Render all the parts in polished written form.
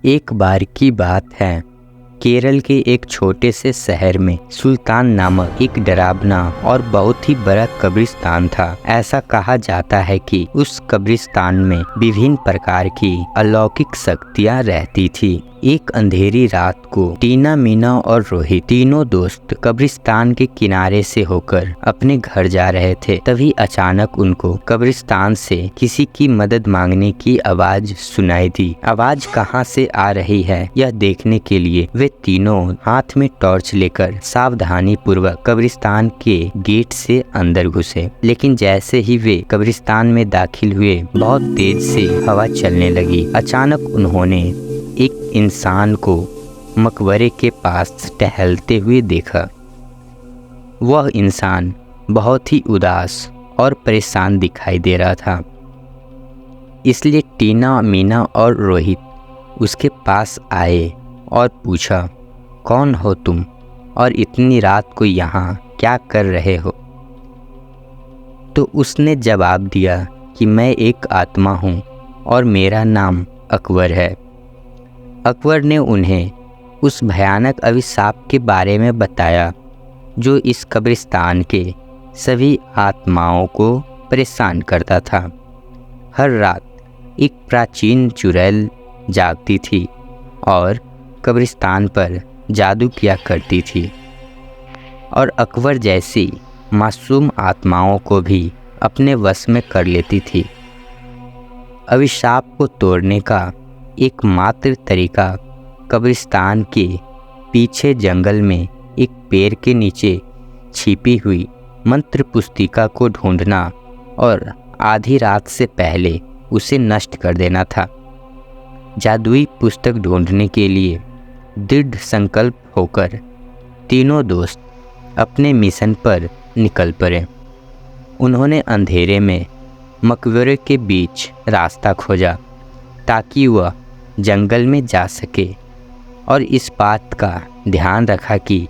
एक बार की बात है, केरल के एक छोटे से शहर में सुल्तान नामक एक डरावना और बहुत ही बड़ा कब्रिस्तान था। ऐसा कहा जाता है कि उस कब्रिस्तान में विभिन्न प्रकार की अलौकिक शक्तियां रहती थी। एक अंधेरी रात को टीना, मीना और रोहित तीनों दोस्त कब्रिस्तान के किनारे से होकर अपने घर जा रहे थे। तभी अचानक उनको कब्रिस्तान से किसी की मदद मांगने की आवाज सुनाई दी। आवाज कहां से आ रही है यह देखने के लिए वे तीनों हाथ में टॉर्च लेकर सावधानी पूर्वक कब्रिस्तान के गेट से अंदर घुसे। लेकिन जैसे ही वे कब्रिस्तान में दाखिल हुए, बहुत तेज से हवा चलने लगी। अचानक उन्होंने एक इंसान को मकबरे के पास टहलते हुए देखा। वह इंसान बहुत ही उदास और परेशान दिखाई दे रहा था। इसलिए टीना, मीना और रोहित उसके पास आए और पूछा, कौन हो तुम और इतनी रात को यहाँ क्या कर रहे हो? तो उसने जवाब दिया कि मैं एक आत्मा हूँ और मेरा नाम अकबर है। अकबर ने उन्हें उस भयानक अभिशाप के बारे में बताया जो इस कब्रिस्तान के सभी आत्माओं को परेशान करता था। हर रात एक प्राचीन चुड़ैल जागती थी और कब्रिस्तान पर जादू किया करती थी और अकबर जैसी मासूम आत्माओं को भी अपने वश में कर लेती थी। अभिशाप को तोड़ने का एकमात्र तरीका कब्रिस्तान के पीछे जंगल में एक पेड़ के नीचे छिपी हुई मंत्र पुस्तिका को ढूंढना और आधी रात से पहले उसे नष्ट कर देना था। जादुई पुस्तक ढूंढने के लिए दृढ़ संकल्प होकर तीनों दोस्त अपने मिशन पर निकल पड़े। उन्होंने अंधेरे में मकबरे के बीच रास्ता खोजा ताकि वह जंगल में जा सके और इस बात का ध्यान रखा कि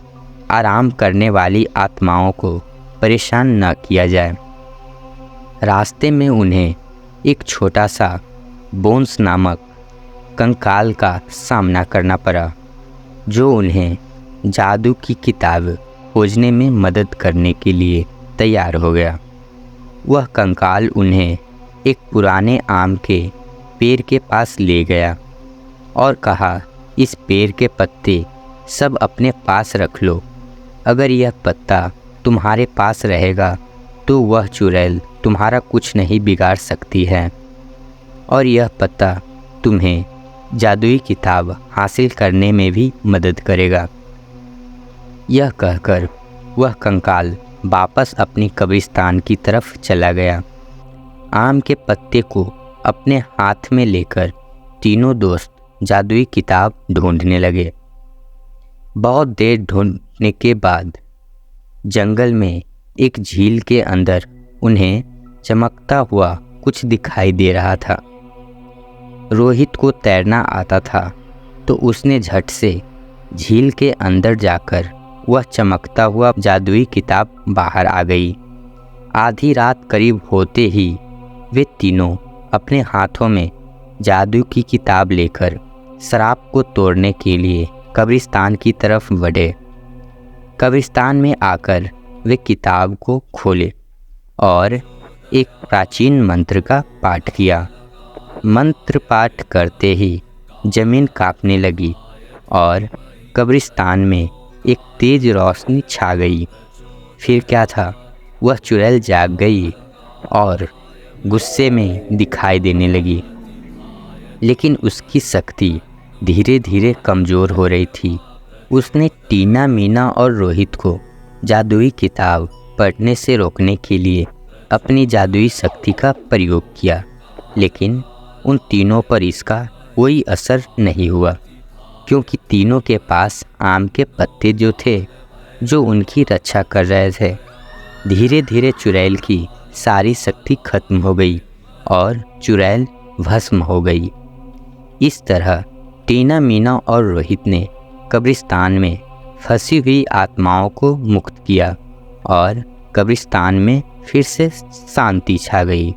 आराम करने वाली आत्माओं को परेशान न किया जाए। रास्ते में उन्हें एक छोटा सा बोन्स नामक कंकाल का सामना करना पड़ा, जो उन्हें जादू की किताब खोजने में मदद करने के लिए तैयार हो गया। वह कंकाल उन्हें एक पुराने आम के पेड़ के पास ले गया और कहा, इस पेड़ के पत्ते सब अपने पास रख लो। अगर यह पत्ता तुम्हारे पास रहेगा तो वह चुड़ैल तुम्हारा कुछ नहीं बिगाड़ सकती है और यह पत्ता तुम्हें जादुई किताब हासिल करने में भी मदद करेगा। यह कहकर वह कंकाल वापस अपनी कब्रिस्तान की तरफ चला गया। आम के पत्ते को अपने हाथ में लेकर तीनों दोस्त जादुई किताब ढूंढने लगे। बहुत देर ढूंढने के बाद जंगल में एक झील के अंदर उन्हें चमकता हुआ कुछ दिखाई दे रहा था। रोहित को तैरना आता था तो उसने झट से झील के अंदर जाकर वह चमकता हुआ जादुई किताब बाहर आ गई। आधी रात करीब होते ही वे तीनों अपने हाथों में जादू की किताब लेकर शराब को तोड़ने के लिए कब्रिस्तान की तरफ बढ़े। कब्रिस्तान में आकर वे किताब को खोले और एक प्राचीन मंत्र का पाठ किया। मंत्र पाठ करते ही जमीन कांपने लगी और कब्रिस्तान में एक तेज रोशनी छा गई। फिर क्या था, वह चुड़ैल जाग गई और गुस्से में दिखाई देने लगी, लेकिन उसकी शक्ति धीरे धीरे कमज़ोर हो रही थी। उसने टीना, मीना और रोहित को जादुई किताब पढ़ने से रोकने के लिए अपनी जादुई शक्ति का प्रयोग किया, लेकिन उन तीनों पर इसका कोई असर नहीं हुआ, क्योंकि तीनों के पास आम के पत्ते जो थे जो उनकी रक्षा कर रहे थे। धीरे धीरे चुड़ैल की सारी शक्ति खत्म हो गई और चुड़ैल भस्म हो गई। इस तरह टीना, मीना और रोहित ने कब्रिस्तान में फंसी हुई आत्माओं को मुक्त किया और कब्रिस्तान में फिर से शांति छा गई।